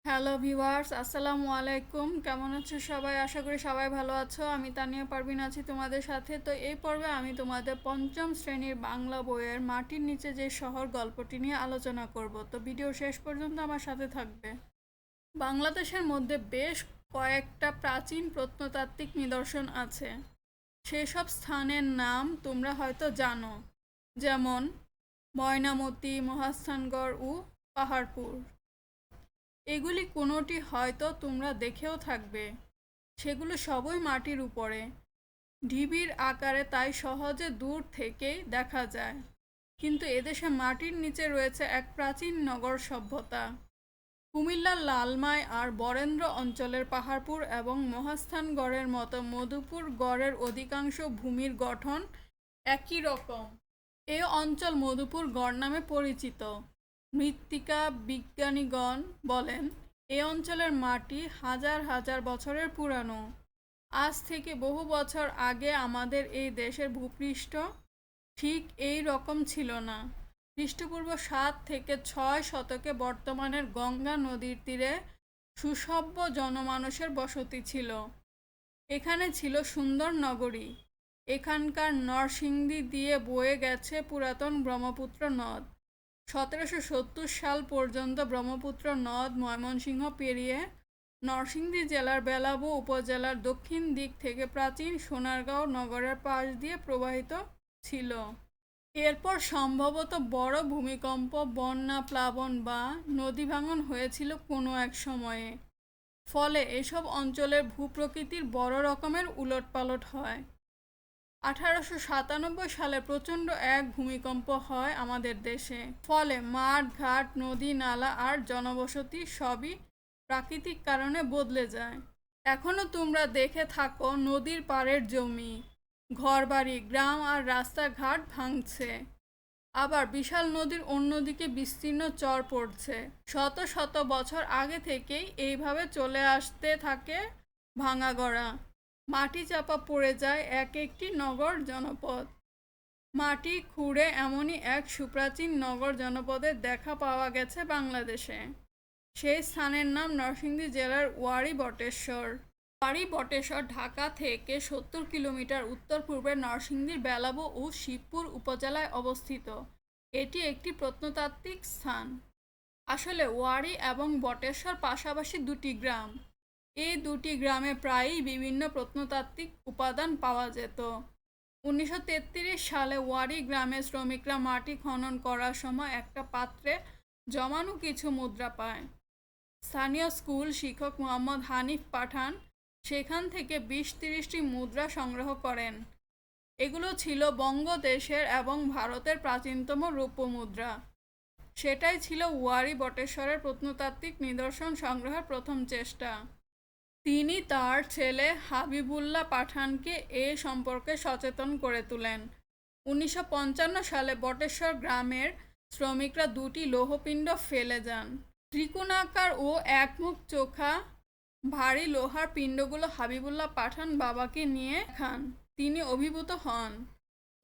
Hello viewers, আসসালামু আলাইকুম। কেমন আছো সবাই? আশা করি সবাই ভালো আছো। আমি তানিয়া পারভিন আছি তোমাদের সাথে। তো এই পর্বে আমি তোমাদের পঞ্চম শ্রেণীর বাংলা বইয়ের মাটির নিচে যে শহর গল্পটি নিয়ে আলোচনা করব। তো ভিডিও শেষ পর্যন্ত আমার সাথে থাকবে। বাংলাদেশের মধ্যে বেশ কয়েকটা প্রাচীন প্রত্নতাত্ত্বিক নিদর্শন আছে। সেসব স্থানের নাম তোমরা হয়তো জানো, যেমন ময়নামতি, মহাস্থানগড় ও পাহাড়পুর। এগুলি কোনোটি হয়তো তোমরা দেখেও থাকবে। সেগুলো সবই মাটির উপরে, ঢিবির আকারে, তাই সহজে দূর থেকেই দেখা যায়। কিন্তু এদেশে মাটির নিচে রয়েছে এক প্রাচীন নগর সভ্যতা। কুমিল্লার লালমাই আর বরেন্দ্র অঞ্চলের পাহাড়পুর এবং মহাস্থানগড়ের মতো মধুপুর গড়ের অধিকাংশ ভূমির গঠন একই রকম। এ অঞ্চল মধুপুর গড় নামে পরিচিত। মৃত্তিকা বিজ্ঞানীগণ বলেন, এ অঞ্চলের মাটি হাজার হাজার বছরের পুরানো। আজ থেকে বহু বছর আগে আমাদের এই দেশের ভূপৃষ্ঠ ঠিক এই রকম ছিল না। খ্রিস্টপূর্ব 7 থেকে 6 শতকে বর্তমানের গঙ্গা নদীর তীরে সুসভ্য জনমানুষের বসতি ছিল। এখানে ছিল সুন্দর নগরী। এখানকার নরসিংদী দিয়ে বয়ে গেছে পুরাতন ব্রহ্মপুত্র নদ। 1770 সাল পর্যন্ত ব্রহ্মপুত্র নদ ময়মনসিংহ পেরিয়ে নরসিংদী জেলার বেলাবো উপজেলার দক্ষিণ দিক থেকে প্রাচীন সোনারগাঁও নগরের পাশ দিয়ে প্রবাহিত ছিল। এরপর সম্ভবত বড় ভূমিকম্প, বন্যা, প্লাবন বা নদী ভাঙন হয়েছিল কোনো এক সময়ে। ফলে এসব অঞ্চলের ভূপ্রকৃতির বড় রকমের উলটপালট হয়। 1897 সালে প্রচণ্ড এক ভূমিকম্প হয় আমাদের দেশে। ফলে মাঠ ঘাট, নদী নালা আর জনবসতি সবই প্রাকৃতিক কারণে বদলে যায়। এখনো তোমরা দেখে থাকো নদীর পাড়ের জমি, ঘরবাড়ি, গ্রাম আর রাস্তাঘাট ভাঙছে। আবার বিশাল নদীর অন্যদিকে বিস্তীর্ণ চর পড়ছে। শত শত বছর আগে থেকেই এইভাবে চলে আসতে থাকে ভাঙাগড়া। মাটি চাপা পড়ে যায় এক একটি নগর জনপদ। মাটি খুঁড়ে এমনই এক সুপ্রাচীন নগর জনপদের দেখা পাওয়া গেছে বাংলাদেশে। সেই স্থানের নাম নরসিংদী জেলার ওয়ারী বটেশ্বর। ওয়ারী বটেশ্বর ঢাকা থেকে 70 কিলোমিটার উত্তর পূর্বে নরসিংদীর বেলাবো ও শিবপুর উপজেলায় অবস্থিত। এটি একটি প্রত্নতাত্ত্বিক স্থান। আসলে ওয়ারী এবং বটেশ্বর পাশাপাশি দুটি গ্রাম। এই দুটি গ্রামে প্রায়ই বিভিন্ন প্রত্নতাত্ত্বিক উপাদান পাওয়া যেত। 1933 সালে ওয়ারী গ্রামের শ্রমিকরা মাটি খনন করার সময় একটা পাত্রে জমানো কিছু মুদ্রা পায়। স্থানীয় স্কুল শিক্ষক মোহাম্মদ হানিফ পাঠান সেখান থেকে 20-30টি মুদ্রা সংগ্রহ করেন। এগুলো ছিল বঙ্গদেশের এবং ভারতের প্রাচীনতম রৌপ্য মুদ্রা। সেটাই ছিল ওয়ারী বটেশ্বরের প্রত্নতাত্ত্বিক নিদর্শন সংগ্রহের প্রথম চেষ্টা। তিনি তার ছেলে হাবিবুল্লাহ পাঠানকে এ সম্পর্কে সচেতন করে তোলেন। 1955 সালে বটেশ্বর গ্রামের শ্রমিকরা দুটি লৌহপিণ্ড ফেলে যান। ত্রিকোণাকার ও একমুখ চোখা ভারী লোহার পিণ্ডগুলো হাবিবুল্লাহ পাঠান বাবাকে নিয়ে খান। তিনি অভিভূত হন।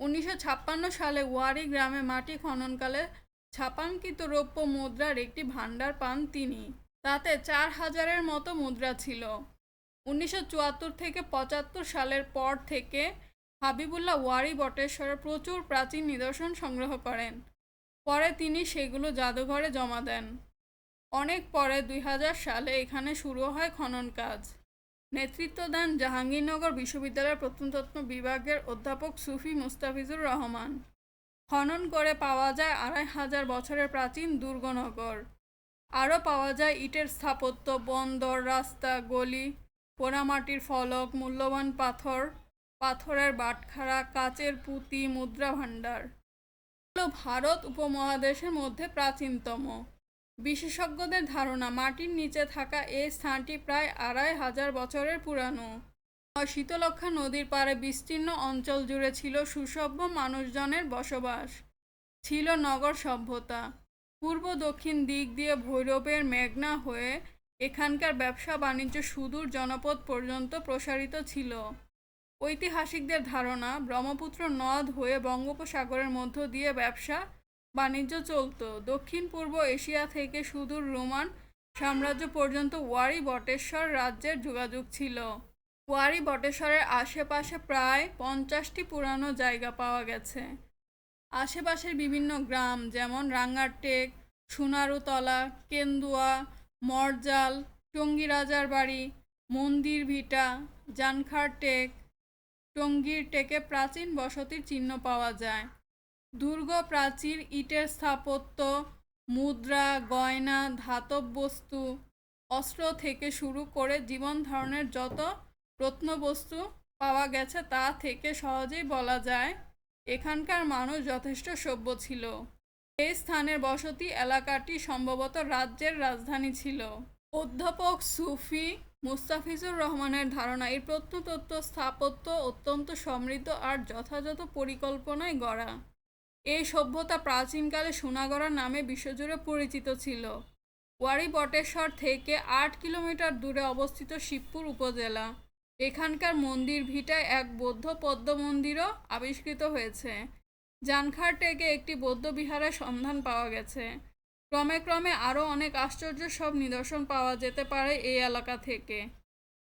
1956 সালে ওয়ারী গ্রামে মাটি খননকালে ছাপাঙ্কিত রৌপ্য মুদ্রার একটি ভাণ্ডার পান তিনি। তাতে 4000-এর মতো মুদ্রা ছিল। 1974 থেকে 75 সালের পর থেকে হাবিবুল্লাহ ওয়ারী বটেশ্বরের প্রচুর প্রাচীন নিদর্শন সংগ্রহ করেন। পরে তিনি সেগুলো জাদুঘরে জমা দেন। অনেক পরে 2000 সালে এখানে শুরু হয় খনন কাজ। নেতৃত্ব দেন জাহাঙ্গীরনগর বিশ্ববিদ্যালয়ের প্রত্নতত্ত্ব বিভাগের অধ্যাপক সুফি মুস্তাফিজুর রহমান। খনন করে পাওয়া যায় 2500 বছরের প্রাচীন দুর্গনগর। আরও পাওয়া যায় ইটের স্থাপত্য, বন্দর, রাস্তা, গলি, পোড়ামাটির ফলক, মূল্যবান পাথর, পাথরের বাটখারা, কাচের পুঁতি, মুদ্রা ভাণ্ডার। এগুলো ভারত উপমহাদেশের মধ্যে প্রাচীনতম। বিশেষজ্ঞদের ধারণা, মাটির নিচে থাকা এই স্থানটি প্রায় 2500 বছরের পুরানো। শীতলক্ষ্যা নদীর পাড়ে বিস্তীর্ণ অঞ্চল জুড়ে ছিল সুসভ্য মানুষজনের বসবাস। ছিল নগর সভ্যতা। পূর্ব দক্ষিণ দিক দিয়ে ভৈরবের মেঘনা হয়ে এখানকার ব্যবসা বাণিজ্য সুদূর জনপদ পর্যন্ত প্রসারিত ছিল। ঐতিহাসিকদের ধারণা, ব্রহ্মপুত্র নদ হয়ে বঙ্গোপসাগরের মধ্য দিয়ে ব্যবসা বাণিজ্য চলত। দক্ষিণ পূর্ব এশিয়া থেকে সুদূর রোমান সাম্রাজ্য পর্যন্ত ওয়ারী বটেশ্বর রাজ্যের যোগাযোগ ছিল। ওয়ারী বটেশ্বরের আশেপাশে প্রায় 50টি পুরানো জায়গা পাওয়া গেছে। আশেপাশের বিভিন্ন গ্রাম যেমন রাঙ্গারটেক, সোনারুতলা, কেন্দুয়া, মরজাল, টঙ্গী রাজার বাড়ি, মন্দির ভিটা, জানখার টেক, টঙ্গীর টেকে প্রাচীন বসতির চিহ্ন পাওয়া যায়। দুর্গ প্রাচীর, ইটের স্থাপত্য, মুদ্রা, গয়না, ধাতব বস্তু, অস্ত্র থেকে শুরু করে জীবন ধারণের যত প্রত্নবস্তু পাওয়া গেছে তা থেকে সহজেই বলা যায় এখানকার মানুষ যথেষ্ট সভ্য ছিল। এই স্থানের বসতি এলাকাটি সম্ভবত রাজ্যের রাজধানী ছিল। অধ্যাপক সুফি মুস্তাফিজুর রহমানের ধারণা এই প্রত্নতত্ত্ব স্থাপত্য অত্যন্ত সমৃদ্ধ আর যথাযথ পরিকল্পনায় গড়া। এই সভ্যতা প্রাচীনকালে সোনাগড়া নামে বিশ্বজুড়ে পরিচিত ছিল। ওয়ারী বটেশ্বর থেকে 8 কিলোমিটার দূরে অবস্থিত শিবপুর উপজেলা। এখানকার মন্দির ভিটায় এক বৌদ্ধ পদ্ম মন্দিরও আবিষ্কৃত হয়েছে। জানখার টেকে একটি বৌদ্ধ বিহারের সন্ধান পাওয়া গেছে। ক্রমে ক্রমে আরও অনেক আশ্চর্য সব নিদর্শন পাওয়া যেতে পারে এই এলাকা থেকে।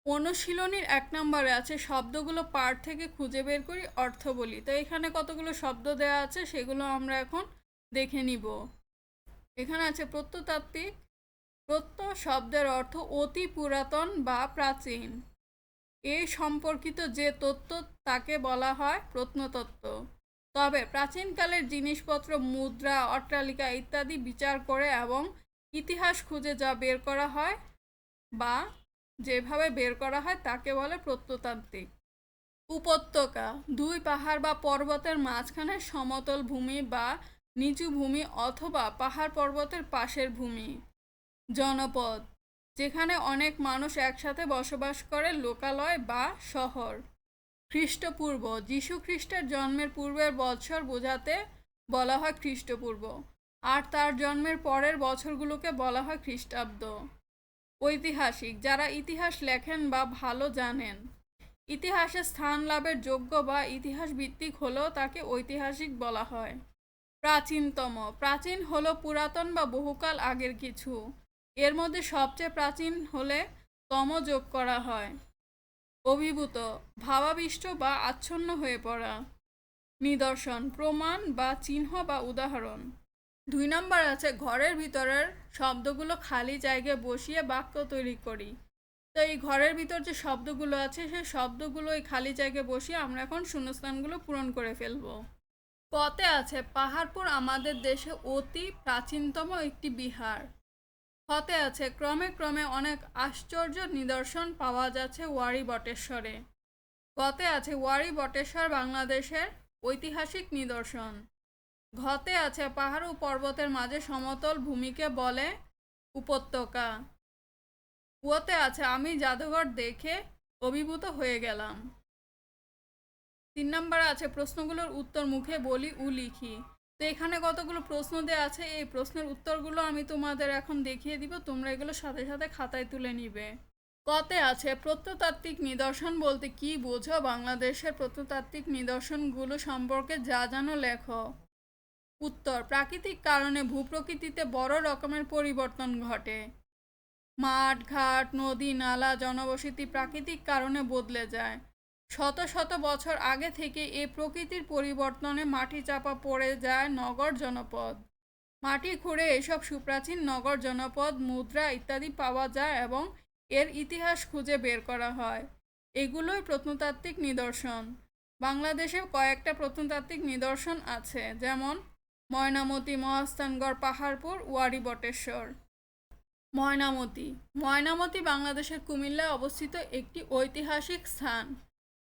অনুশীলনীর 1 নম্বরে আছে শব্দগুলো পাঠ থেকে খুঁজে বের করি, অর্থ বলি। তো এখানে কতগুলো শব্দ দেওয়া আছে সেগুলো আমরা এখন দেখে নিব। এখানে আছে প্রত্নতাত্ত্বিক। প্রত্যয় শব্দের অর্থ অতি পুরাতন বা প্রাচীন। এই সম্পর্কিত যে তত্ত্ব তাকে বলা হয় প্রত্নতত্ত্ব। তবে প্রাচীনকালের জিনিসপত্র, মুদ্রা, অট্টালিকা ইত্যাদি বিচার করে এবং ইতিহাস খুঁজে যা বের করা হয় বা যেভাবে বের করা হয় তাকে বলে প্রত্নতাত্ত্বিক। উপত্যকা, দুই পাহাড় বা পর্বতের মাঝখানে সমতল ভূমি বা নিচু ভূমি অথবা পাহাড় পর্বতের পাশের ভূমি। জনপদ, যেখানে অনেক মানুষ একসাথে বসবাস করে, লোকালয় বা শহর। খ্রিস্টপূর্ব, যীশু খ্রিস্টের জন্মের পূর্বের বৎসর বোঝাতে বলা হয় খ্রিস্টপূর্ব, আর তার জন্মের পরের বছরগুলোকে বলা হয় খ্রিস্টাব্দ। ঐতিহাসিক, যারা ইতিহাস লেখেন বা ভালো জানেন। ইতিহাসে স্থান লাভের যোগ্য বা ইতিহাস ভিত্তিক হলেও তাকে ঐতিহাসিক বলা হয়। প্রাচীনতম, প্রাচীন হলো পুরাতন বা বহুকাল আগের কিছু। এর মধ্যে সবচেয়ে প্রাচীন হলে তম যোগ করা হয়। অভিভূত, ভাবাবিষ্ট বা আচ্ছন্ন হয়ে পড়া। নিদর্শন, প্রমাণ বা চিহ্ন বা উদাহরণ। 2 নম্বর আছে ঘরের ভিতরের শব্দগুলো খালি জায়গায় বসিয়ে বাক্য তৈরি করি। তো এই ঘরের ভিতর যে শব্দগুলো আছে সেই শব্দগুলো এই খালি জায়গায় বসিয়ে আমরা এখন শূন্যস্থানগুলো পূরণ করে ফেলবো। কতে আছে পাহাড়পুর আমাদের দেশে অতি প্রাচীনতম একটি বিহার। হতে আছে ক্রমে ক্রমে অনেক আশ্চর্য নিদর্শন পাওয়া যাচ্ছে ওয়ারী বটেশ্বরে। গতে আছে ওয়ারী বটেশ্বর বাংলাদেশের ঐতিহাসিক নিদর্শন। ঘতে আছে পাহাড় ও পর্বতের মাঝে সমতল ভূমিকে বলে উপত্যকা। ওতে আছে আমি জাদুঘর দেখে অভিভূত হয়ে গেলাম। 3 নম্বরে আছে প্রশ্নগুলোর উত্তর মুখে বলি ও লিখি। তো এখানে কতগুলো প্রশ্ন দেওয়া আছে, এই প্রশ্নের উত্তরগুলো আমি তোমাদের এখন দেখিয়ে দিব, তোমরা এগুলো সাথে সাথে খাতায় তুলে নিবে। কতে আছে প্রত্নতাত্ত্বিক নিদর্শন বলতে কি বোঝো, বাংলাদেশের প্রত্নতাত্ত্বিক নিদর্শনগুলো সম্পর্কে যা জানো লেখো। উত্তর, প্রাকৃতিক কারণে ভূপ্রকৃতিতে বড় রকমের পরিবর্তন ঘটে। মাঠ, ঘাট, নদী, নালা, জনবসতি প্রাকৃতিক কারণে বদলে যায়। শত শত বছর আগে থেকে এই প্রকৃতির পরিবর্তনে মাটি চাপা পড়ে যায় নগর জনপদ। মাটি খুঁড়ে এসব সুপ্রাচীন নগর জনপদ, মুদ্রা ইত্যাদি পাওয়া যায় এবং এর ইতিহাস খুঁজে বের করা হয়। এগুলোই প্রত্নতাত্ত্বিক নিদর্শন। বাংলাদেশে কয়েকটা প্রত্নতাত্ত্বিক নিদর্শন আছে, যেমন ময়নামতি, মহাস্থানগড়, পাহাড়পুর, ওয়ারী বটেশ্বর। ময়নামতি, ময়নামতি বাংলাদেশের কুমিল্লায় অবস্থিত একটি ঐতিহাসিক স্থান।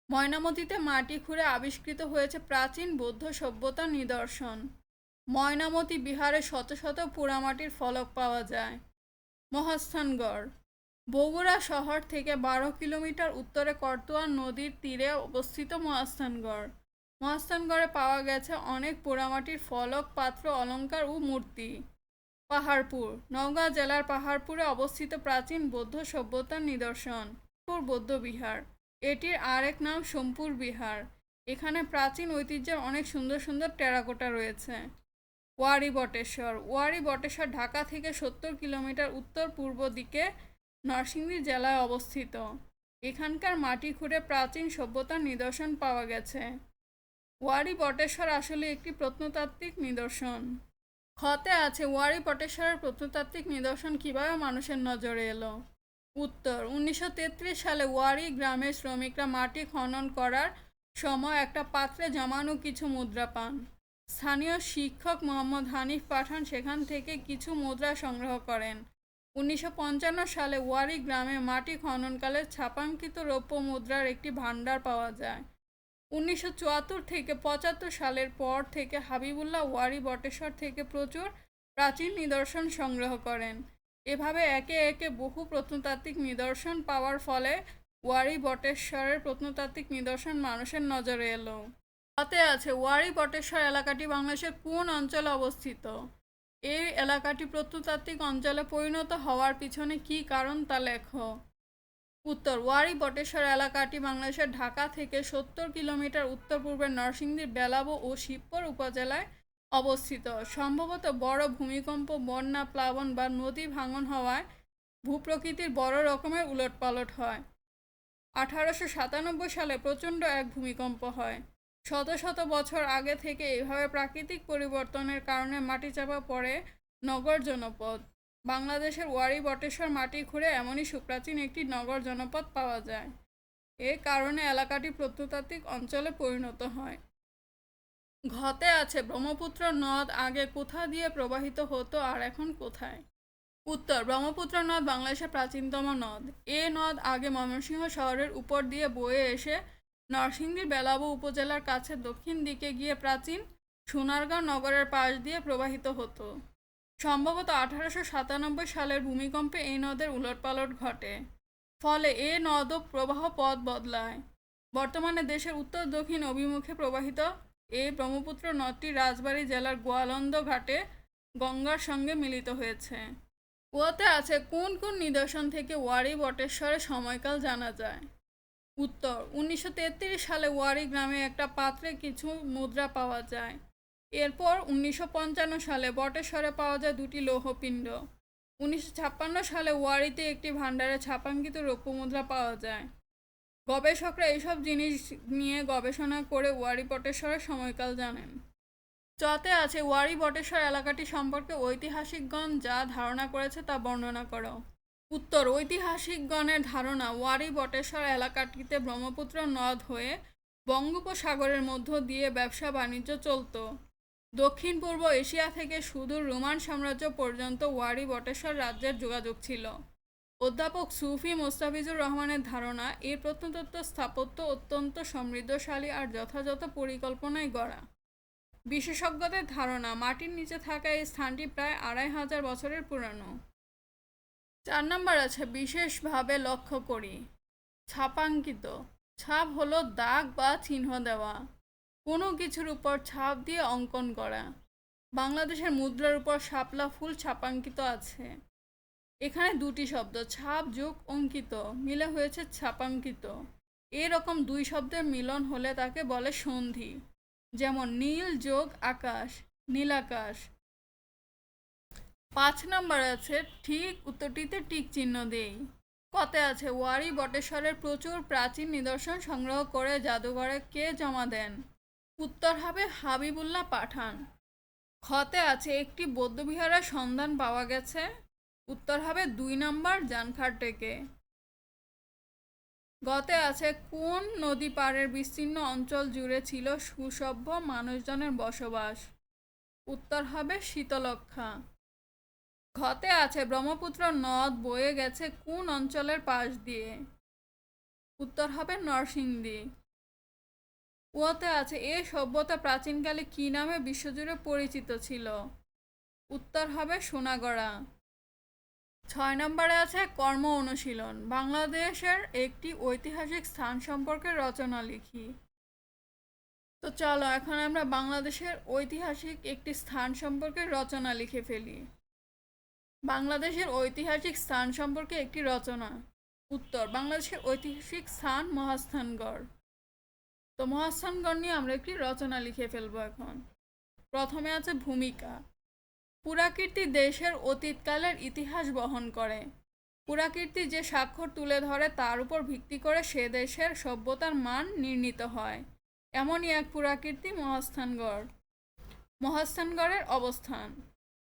ময়নামতিতে মাটি খুঁড়ে আবিষ্কৃত হয়েছে প্রাচীন বৌদ্ধ সভ্যতার নিদর্শন। ময়নামতি বিহারে শত শত পোড়ামাটির ফলক পাওয়া যায়। মহাস্থানগড়, বগুড়া শহর থেকে 12 কিলোমিটার উত্তরে করতোয়া নদীর তীরে অবস্থিত মহাস্থানগড়। মহাস্থানগড়ে পাওয়া গেছে অনেক পোড়ামাটির ফলক, পাত্র, অলঙ্কার ও মূর্তি। পাহাড়পুর, নওগাঁ জেলার পাহাড়পুরে অবস্থিত প্রাচীন বৌদ্ধ সভ্যতার নিদর্শন। বৌদ্ধ বিহার, এটির আরেক নাম সোমপুর বিহার। এখানে প্রাচীন ঐতিহ্যের অনেক সুন্দর সুন্দর টেরাকোটা রয়েছে। ওয়ারী বটেশ্বর ঢাকা থেকে 70 কিলোমিটার উত্তর পূর্ব দিকে নরসিংদী জেলায় অবস্থিত। এখানকার মাটি খুঁড়ে প্রাচীন সভ্যতার নিদর্শন পাওয়া গেছে। ওয়ারী বটেশ্বর আসলে একটি প্রত্নতাত্ত্বিক নিদর্শন। খতে আছে ওয়ারী বটেশ্বরের প্রত্নতাত্ত্বিক নিদর্শন কিভাবে মানুষের নজরে এলো। উত্তর, 1933 সালে ওয়ারী গ্রামের শ্রমিকরা মাটি খনন করার সময় একটা পাত্রে জমানো কিছু মুদ্রা পান। স্থানীয় শিক্ষক মোহাম্মদ হানিফ পাঠান সেখান থেকে কিছু মুদ্রা সংগ্রহ করেন। 1955 সালে ওয়ারী গ্রামে মাটি খননকালে ছাপাঙ্কিত রৌপ্য মুদ্রার একটি ভাণ্ডার পাওয়া যায়। 1974 থেকে 75 সালের পর থেকে হাবিবুল্লাহ ওয়ারী বটেশ্বর থেকে প্রচুর প্রাচীন নিদর্শন সংগ্রহ করেন। এভাবে একে একে বহু প্রত্নতাত্ত্বিক নিদর্শন পাওয়ার ফলে ওয়ারী বটেশ্বরের প্রত্নতাত্ত্বিক নিদর্শন মানুষের নজরে এলো। তাতে আছে ওয়ারী বটেশ্বর এলাকাটি বাংলাদেশের কোন অঞ্চলে অবস্থিত। এই এলাকাটি প্রত্নতাত্ত্বিক অঞ্চলে পরিণত হওয়ার পিছনে কী কারণ তা লেখো। উত্তর, ওয়ারী বটেশ্বর এলাকাটি বাংলাদেশের ঢাকা থেকে 70 কিলোমিটার উত্তর পূর্বে নরসিংদীর বেলাব ও শিবপুর উপজেলায় অবস্থিত। সম্ভবত বড় ভূমিকম্প, বন্যা, প্লাবন বা নদী ভাঙন হওয়ায় ভূপ্রকৃতির বড় রকমের উলটপালট হয়। 1897 সালে প্রচণ্ড এক ভূমিকম্প হয়। শত শত বছর আগে থেকে এইভাবে প্রাকৃতিক পরিবর্তনের কারণে মাটি চাপা পড়ে নগর জনপদ। বাংলাদেশের ওয়ারী বটেশ্বর মাটি খুঁড়ে এমনই সুপ্রাচীন একটি নগর জনপদ পাওয়া যায়। এ কারণে এলাকাটি প্রত্নতাত্ত্বিক অঞ্চলে পরিণত হয়। ঘতে আছে ব্রহ্মপুত্র নদ আগে কোথা দিয়ে প্রবাহিত হতো আর এখন কোথায়। উত্তর, ব্রহ্মপুত্র নদ বাংলাদেশের প্রাচীনতম নদ। এ নদ আগে ময়মনসিংহ শহরের উপর দিয়ে বয়ে এসে নরসিংদীর বেলাবো উপজেলার কাছে দক্ষিণ দিকে গিয়ে প্রাচীন সোনারগাঁও নগরের পাশ দিয়ে প্রবাহিত হতো। সম্ভবত 1897 সালের ভূমিকম্পে এই নদের উলটপালট ঘটে, ফলে এ নদও প্রবাহ পথ বদলায়। বর্তমানে দেশের উত্তর দক্ষিণ অভিমুখে প্রবাহিত এই ব্রহ্মপুত্র নদটি রাজবাড়ী জেলার গোয়ালন্দ ঘাটে গঙ্গার সঙ্গে মিলিত হয়েছে। ওতে আছে কোন কোন নিদর্শন থেকে ওয়ারী বটেশ্বরের সময়কাল জানা যায়। উত্তর, 1933 সালে ওয়ারী গ্রামে একটা পাত্রে কিছু মুদ্রা পাওয়া যায়। এরপর 1955 সালে বটেশ্বরে পাওয়া যায় দুটি লৌহপিণ্ড। 1956 সালে ওয়ারীতে একটি ভাণ্ডারে ছাপাঙ্কিত রৌপ্য মুদ্রা পাওয়া যায়। গবেষকরা এইসব জিনিস নিয়ে গবেষণা করে ওয়ারী বটেশ্বরের সময়কাল জানেন। চতে আছে ওয়ারী বটেশ্বর এলাকাটি সম্পর্কে ঐতিহাসিকগণ যা ধারণা করেছে তা বর্ণনা করো। উত্তর, ঐতিহাসিকগণের ধারণা ওয়ারী বটেশ্বর এলাকাটিতে ব্রহ্মপুত্র নদ হয়ে বঙ্গোপসাগরের মধ্য দিয়ে ব্যবসা বাণিজ্য চলত। দক্ষিণ পূর্ব এশিয়া থেকে সুদূর রোমান সাম্রাজ্য পর্যন্ত ওয়ারী বটেশ্বর রাজ্যের যোগাযোগ ছিল। অধ্যাপক সুফি মোস্তাফিজুর রহমানের ধারণা এই প্রত্নতত্ত্ব স্থাপত্য অত্যন্ত সমৃদ্ধশালী আর যথাযথ পরিকল্পনায় গড়া। বিশেষজ্ঞদের ধারণা মাটির নিচে থাকা এই স্থানটি প্রায় 2500 বছরের পুরানো। 4 নম্বর আছে বিশেষভাবে লক্ষ্য করি। ছাপাঙ্কিত। ছাপ হলো দাগ বা চিহ্ন দেওয়া, কোনো কিছুর উপর ছাপ দিয়ে অঙ্কন করা। বাংলাদেশের মুদ্রার উপর শাপলা ফুল ছাপাঙ্কিত আছে। এখানে দুটি শব্দ ছাপ যোগ অঙ্কিত মিলে হয়েছে ছাপাঙ্কিত। এরকম দুই শব্দের মিলন হলে তাকে বলে সন্ধি, যেমন নীল যোগ আকাশ, নীলাকাশ। 5 নম্বর আছে ঠিক উত্তরটিতে টিক চিহ্ন দেই। কতে আছে ওয়ারী বটেশ্বরের প্রচুর প্রাচীন নিদর্শন সংগ্রহ করে জাদুঘরে কে জমা দেন। উত্তর হবে হাবিবুল্লাহ পাঠান। খতে আছে একটি বৌদ্ধবিহারের সন্ধান পাওয়া গেছে। উত্তর হবে 2 নম্বর জানখারটেকে। গতে আছে কোন নদী পাড়ের বিস্তীর্ণ অঞ্চল জুড়ে ছিল সুসভ্য মানুষজনের বসবাস। উত্তর হবে শীতলক্ষ্যা। ঘতে আছে ব্রহ্মপুত্র নদ বয়ে গেছে কোন অঞ্চলের পাশ দিয়ে। উত্তর হবে নরসিংদী। ওতে আছে এ সভ্যতা প্রাচীনকালে কি নামে বিশ্বজুড়ে পরিচিত ছিল। উত্তর হবে সোনাগড়া। 6 নম্বরে আছে কর্ম অনুশীলন। বাংলাদেশের একটি ঐতিহাসিক স্থান সম্পর্কে রচনা লিখি। তো চলো এখন আমরা বাংলাদেশের ঐতিহাসিক একটি স্থান সম্পর্কে রচনা লিখে ফেলি। বাংলাদেশের ঐতিহাসিক স্থান সম্পর্কে একটি রচনা। উত্তর, বাংলাদেশের ঐতিহাসিক স্থান মহাস্থানগড়। তো মহাস্থানগড় নিয়ে আমরা একটি রচনা লিখে ফেলবো এখন। প্রথমে আছে ভূমিকা। পুরাকীর্তি দেশের অতীতকালের ইতিহাস বহন করে। পুরাকীর্তি যে স্বাক্ষর তুলে ধরে তার উপর ভিত্তি করে সে দেশের সভ্যতার মান নির্ণীত হয়। এমনই এক পুরাকীর্তি মহাস্থানগড়। মহাস্থানগড়ের অবস্থান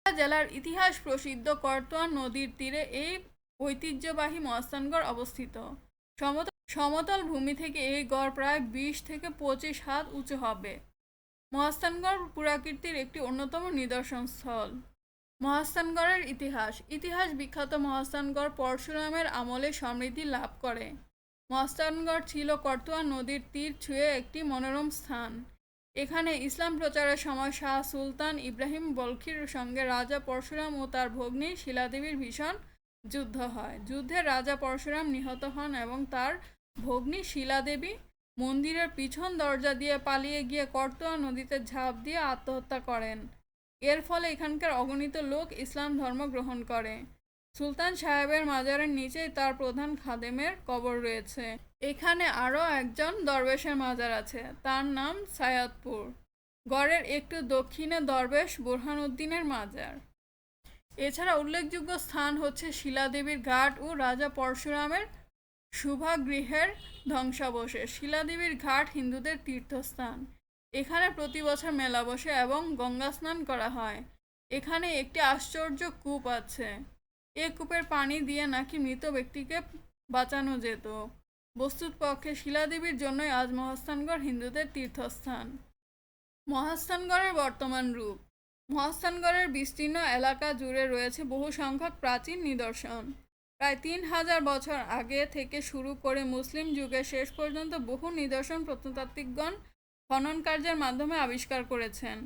জেলার ইতিহাস প্রসিদ্ধ করতোয়া নদীর তীরে এই ঐতিহ্যবাহী মহাস্থানগড় অবস্থিত। সমতল ভূমি থেকে এই গড় প্রায় 20 থেকে 25 হাত উঁচু হবে। মহাস্থানগড় পুরাকীর্তির একটি অন্যতম নিদর্শন স্থল। মহাস্থানগড়ের ইতিহাস বিখ্যাত মহাস্থানগড় পরশুরামের আমলে সমৃদ্ধি লাভ করে। মহাস্থানগড় ছিল করতোয়া নদীর তীর ছুঁয়ে একটি মনোরম স্থান। এখানে ইসলাম প্রচারের সময় শাহ সুলতান ইব্রাহিম বলখির সঙ্গে রাজা পরশুরাম ও তার ভগ্নী শিলাদেবীর ভীষণ যুদ্ধ হয়। যুদ্ধে রাজা পরশুরাম নিহত হন এবং তার ভগ্নী শিলাদেবী মন্দিরের পিছন দরজা দিয়ে পালিয়ে গিয়ে করতোয়া নদীতে ঝাঁপ দিয়ে আত্মহত্যা করেন। এর ফলে এখানকার অগণিত লোক ইসলাম ধর্ম গ্রহণ করে। সুলতান সাহেবের মাজারের নিচেই তার প্রধান খাদেমের কবর রয়েছে। এখানে আরও একজন দরবেশের মাজার আছে, তার নাম সায়াদপুর। গড়ের একটু দক্ষিণে দরবেশ বুরহানুদ্দিনের মাজার। এছাড়া উল্লেখযোগ্য স্থান হচ্ছে শিলাদেবীর ঘাট ও রাজা পরশুরামের শুভাগৃহের ধ্বংসাবশেষ। শিলাদেবীর ঘাট হিন্দুদের তীর্থস্থান। এখানে প্রতি বছর মেলা বসে এবং গঙ্গা স্নান করা হয়। এখানে একটি আশ্চর্য কূপ আছে। এ কূপের পানি দিয়ে নাকি মৃত ব্যক্তিকে বাঁচানো যেত। বস্তুতপক্ষে শিলাদেবীর জন্যই আজ মহাস্থানগড় হিন্দুদের তীর্থস্থান। মহাস্থানগড়ের বর্তমান রূপ। মহাস্থানগড়ের বিস্তীর্ণ এলাকা জুড়ে রয়েছে বহু সংখ্যক প্রাচীন নিদর্শন। প্রায় 3000 বছর আগে থেকে শুরু করে মুসলিম যুগের শেষ পর্যন্ত বহু নিদর্শন প্রত্নতাত্ত্বিকগণ খনন কার্যের মাধ্যমে আবিষ্কার করেছেন।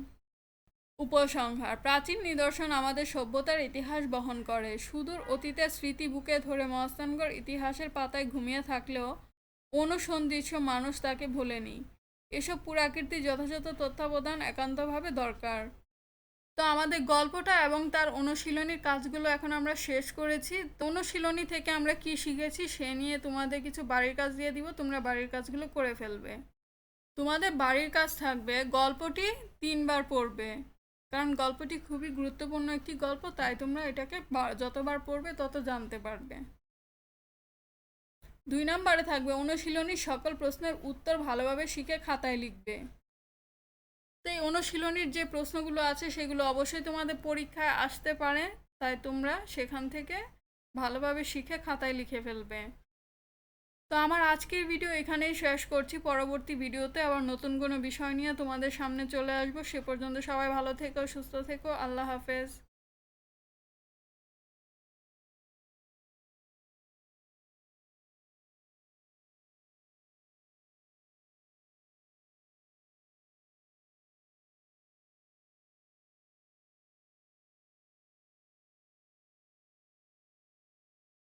উপসংহার: প্রাচীন নিদর্শন আমাদের সভ্যতার ইতিহাস বহন করে। সুদূর অতীতের স্মৃতি বুকে ধরে মহাস্থানগড় ইতিহাসের পাতায় ঘুমিয়ে থাকলেও অনুসন্ধিৎসু মানুষ তাকে ভোলেনি। এসব পুরাকীর্তি যথাযথ তত্ত্বাবধান একান্তভাবে দরকার। তো আমাদের গল্পটা এবং তার অনুশীলনীর কাজগুলো এখন আমরা শেষ করেছি। অনুশীলনী থেকে আমরা কি শিখেছি সে নিয়ে তোমাদের কিছু বাড়ির কাজ দিয়ে দিব, তোমরা বাড়ির কাজগুলো করে ফেলবে। তোমাদের বাড়ির কাজ থাকবে গল্পটি 3 বার পড়বে, কারণ গল্পটি খুবই গুরুত্বপূর্ণ একটি গল্প, তাই তোমরা এটাকে যতবার পড়বে তত জানতে পারবে। 2 নম্বরে থাকবে অনুশীলনীর সকল প্রশ্নের উত্তর ভালোভাবে শিখে খাতায় লিখবে। তো এই অনুশীলনীর যে প্রশ্নগুলো আছে সেগুলো অবশ্যই তোমাদের পরীক্ষায় আসতে পারে, তাই তোমরা সেখান থেকে ভালোভাবে শিখে খাতায় লিখে ফেলবে। তো আমার আজকের ভিডিও এখানেই শেষ করছি। পরবর্তী ভিডিওতে আবার নতুন কোনো বিষয় নিয়ে তোমাদের সামনে চলে আসবো। সে পর্যন্ত সবাই ভালো থেকো, সুস্থ থেকো। আল্লাহ হাফেজ।